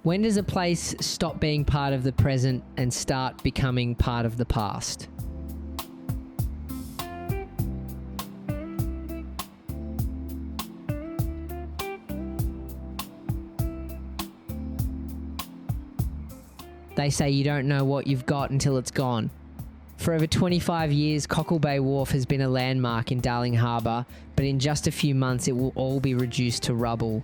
When does a place stop being part of the present and start becoming part of the past? They say you don't know what you've got until it's gone. For over 25 years, Cockle Bay Wharf has been a landmark in Darling Harbour, but in just a few months it will all be reduced to rubble.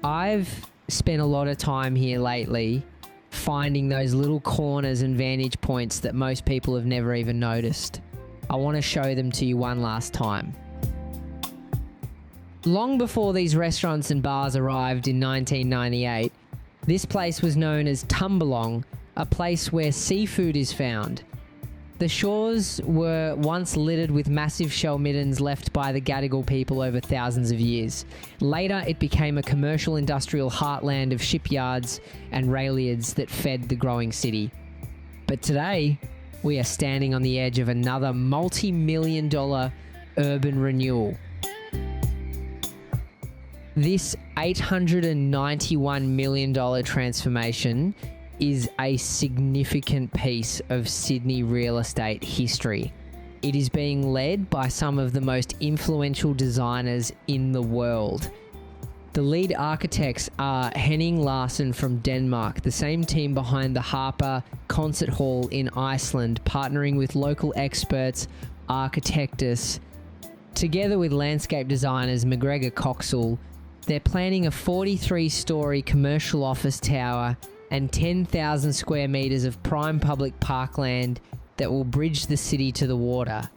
I've spent a lot of time here lately finding those little corners and vantage points that most people have never even noticed. I want to show them to you one last time. Long before these restaurants and bars arrived in 1998, this place was known as Tumbalong, a place where seafood is found. The shores were once littered with massive shell middens left by the Gadigal people over thousands of years. Later, it became a commercial industrial heartland of shipyards and railyards that fed the growing city. But today, we are standing on the edge of another multi-million-dollar urban renewal. This $891 million transformation is a significant piece of Sydney real estate history. It is being led by some of the most influential designers in the world. The lead architects are Henning Larsen from Denmark, the same team behind the Harper Concert Hall in Iceland, partnering with local experts, Architectus. Together with landscape designers McGregor Coxall, they're planning a 43-storey commercial office tower and 10,000 square metres of prime public parkland that will bridge the city to the water.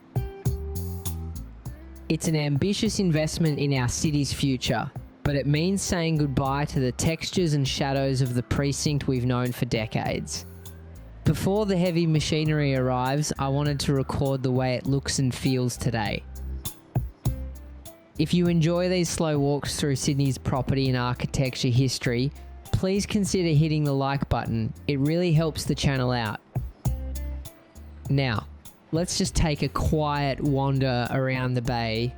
It's an ambitious investment in our city's future, but it means saying goodbye to the textures and shadows of the precinct we've known for decades. Before the heavy machinery arrives, I wanted to record the way it looks and feels today. If you enjoy these slow walks through Sydney's property and architecture history, please consider hitting the like button. It really helps the channel out. Now, let's just take a quiet wander around the bay.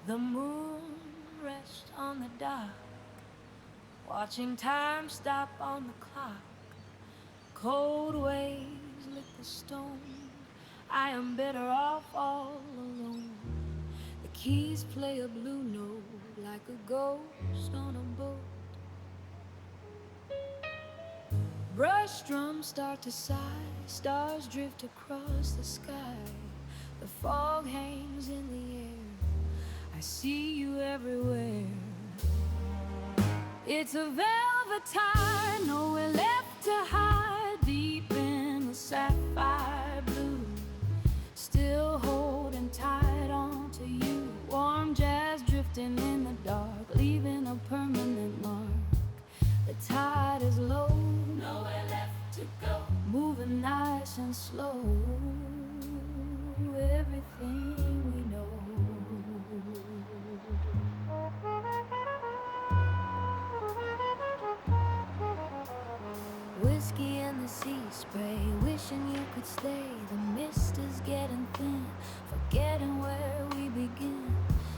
The moon rests on the dock, watching time stop on the clock. Cold waves lick the stone. I am better off all alone. The keys play a blue note like a ghost on a boat. Brush drums start to sigh, stars drift across the sky. The fog hangs in the air, I see you everywhere. It's a velvet tide, nowhere left to hide. Deep in the sapphire blue, still holding tight on to you. Warm jazz drifting in the dark, leaving a permanent mark. The tide is low, nowhere left to go, moving nice and slow. Everything we know. Whiskey and the sea spray, wishing you could stay. The mist is getting thin, forgetting where we begin.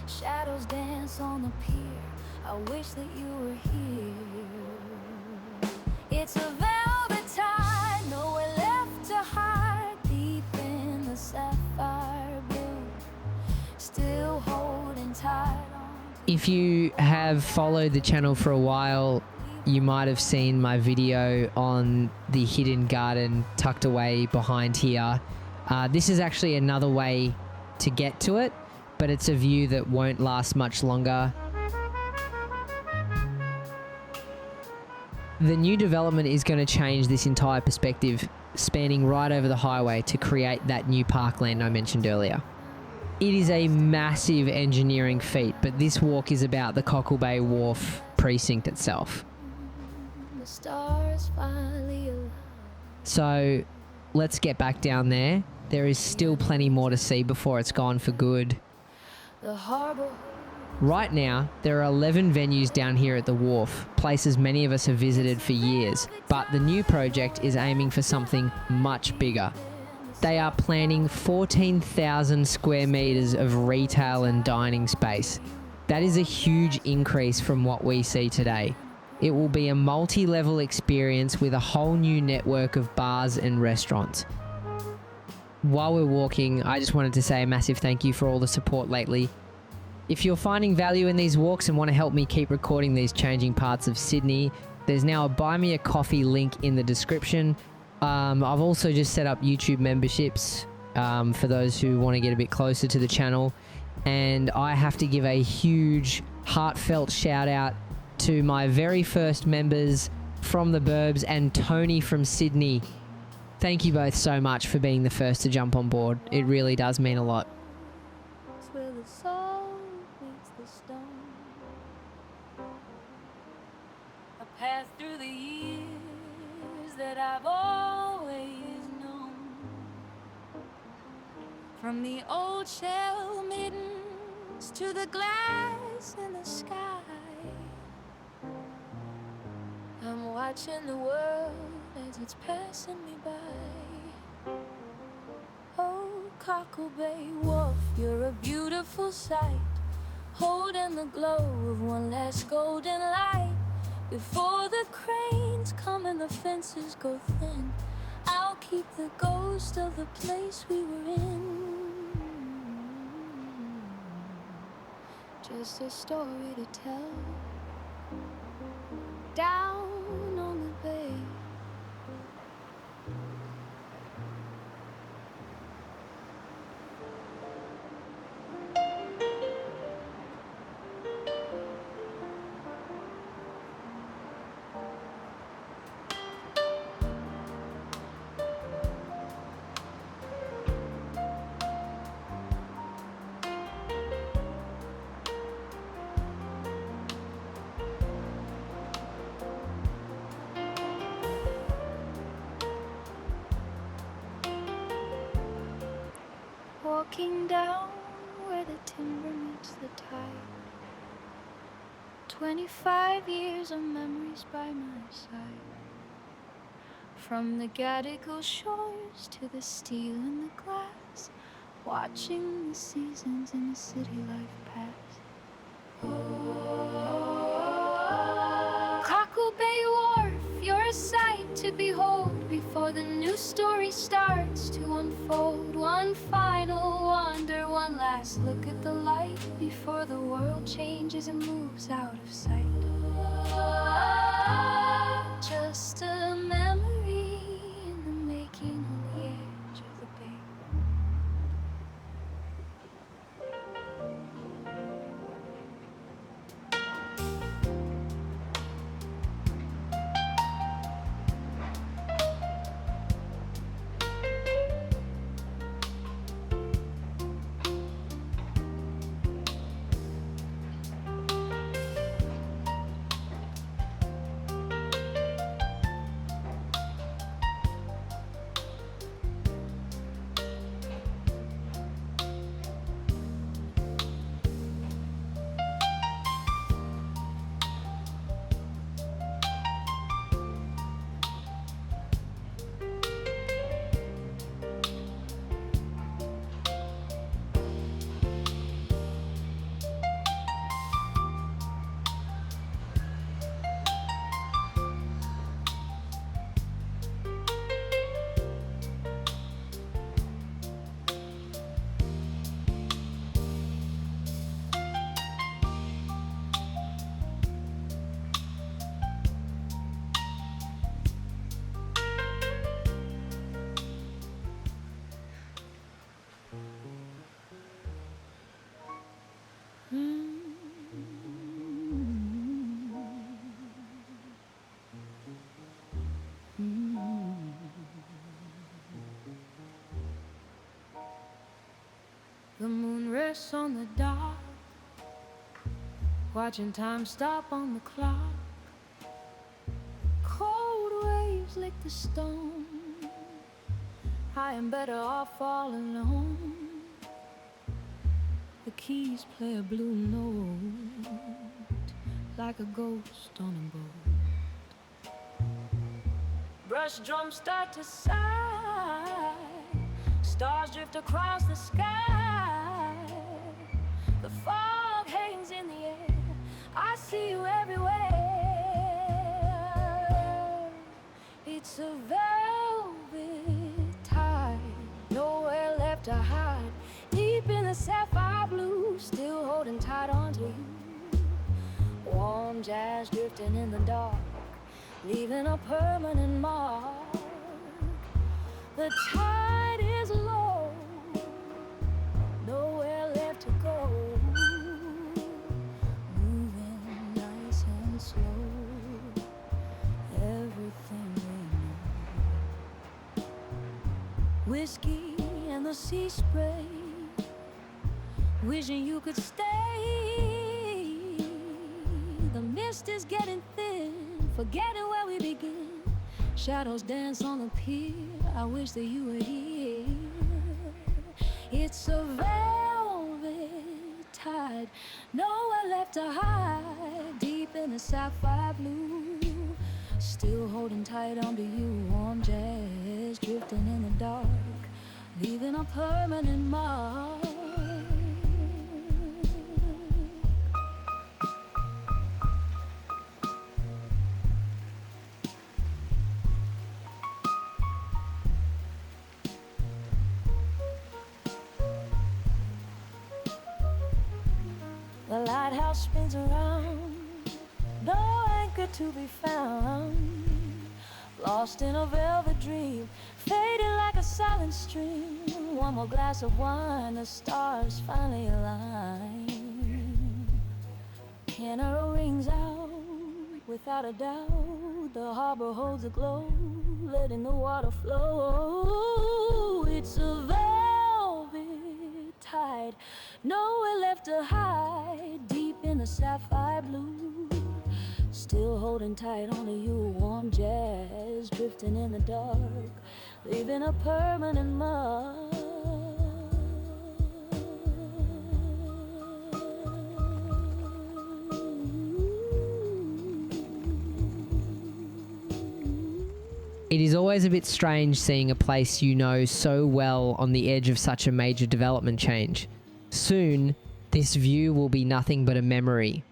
Shadows dance on the pier, I wish that you were here. It's a velvet tide, nowhere left to hide. Deep in the sapphire blue, still holding tight on. If you have followed the channel for a while, you might have seen my video on the hidden garden tucked away behind here. This is actually another way to get to it, but it's a view that won't last much longer. The new development is going to change this entire perspective, spanning right over the highway to create that new parkland I mentioned earlier. It is a massive engineering feat, but this walk is about the Cockle Bay Wharf precinct itself. The stars finally alive. So let's get back down there. There is still plenty more to see before it's gone for good. The harbor. Right now, there are 11 venues down here at the wharf, places many of us have visited for years, but the new project is aiming for something much bigger. They are planning 14,000 square metres of retail and dining space. That is a huge increase from what we see today. It will be a multi-level experience with a whole new network of bars and restaurants. While we're walking, I just wanted to say a massive thank you for all the support lately. If you're finding value in these walks and want to help me keep recording these changing parts of Sydney, there's now a Buy Me a Coffee link in the description. I've also just set up YouTube memberships for those who want to get a bit closer to the channel. And I have to give a huge, heartfelt shout out to my very first members from the Burbs and Tony from Sydney. Thank you both so much for being the first to jump on board. It really does mean a lot. It's where the soul meets the stone. A path through the years that I've always known. From the old shell middens to the glass in the sky, I'm watching the world as it's passing me by. Oh, Cockle Bay Wharf, you're a beautiful sight, holding the glow of one last golden light. Before the cranes come and the fences go thin, I'll keep the ghost of the place we were in. Just a story to tell down on the bay. Walking down where the timber meets the tide, 25 years of memories by my side. From the Gadigal shores to the steel and the glass, watching the seasons in the city life pass. Cockle Bay Wharf, you're a sight to behold before the new story starts to unfold. One final wonder, one last look at the light before the world changes and moves out of sight. Just a memory in the making on the edge of the bay. The moon rests on the dock, watching time stop on the clock. Cold waves lick the stone. I am better off all alone. The keys play a blue note, like a ghost on a boat. Brush drums start to sigh, stars drift across the sky. The fog hangs in the air, I see you everywhere. It's a velvet tide, nowhere left to hide. Deep in the sapphire blue, still holding tight onto you. Warm jazz drifting in the dark, leaving a permanent mark. The tide is low, nowhere left to go. Moving nice and slow, everything we know. Whiskey and the sea spray, wishing you could stay. The mist is getting thin, forgetting where we begin. Shadows dance on the pier, I wish that you were here. It's a velvet tide, nowhere left to hide. Deep in the sapphire blue, still holding tight onto you. Warm jazz drifting in the dark, leaving a permanent mark. The lighthouse spins around, no anchor to be found. Lost in a velvet dream, fading like a silent stream. One more glass of wine, the stars finally align. Canary rings out, without a doubt. The harbor holds a glow, letting the water flow. It's a velvet tide, nowhere left to hide. Deep in the sapphire blue, still holding tight onto you. Warm jazz drifting in the dark, leaving a permanent mark. It is always a bit strange seeing a place you know so well on the edge of such a major development change. Soon, this view will be nothing but a memory.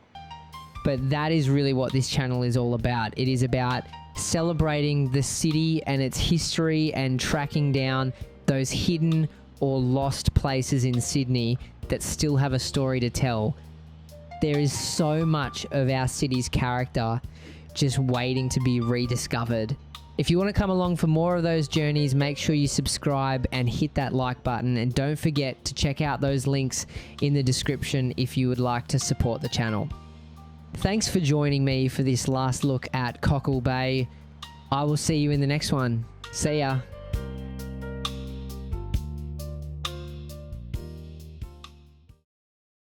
But that is really what this channel is all about. It is about celebrating the city and its history and tracking down those hidden or lost places in Sydney that still have a story to tell. There is so much of our city's character just waiting to be rediscovered. If you want to come along for more of those journeys, make sure you subscribe and hit that like button, and don't forget to check out those links in the description if you would like to support the channel. Thanks for joining me for this last look at Cockle Bay. I will see you in the next one. See ya.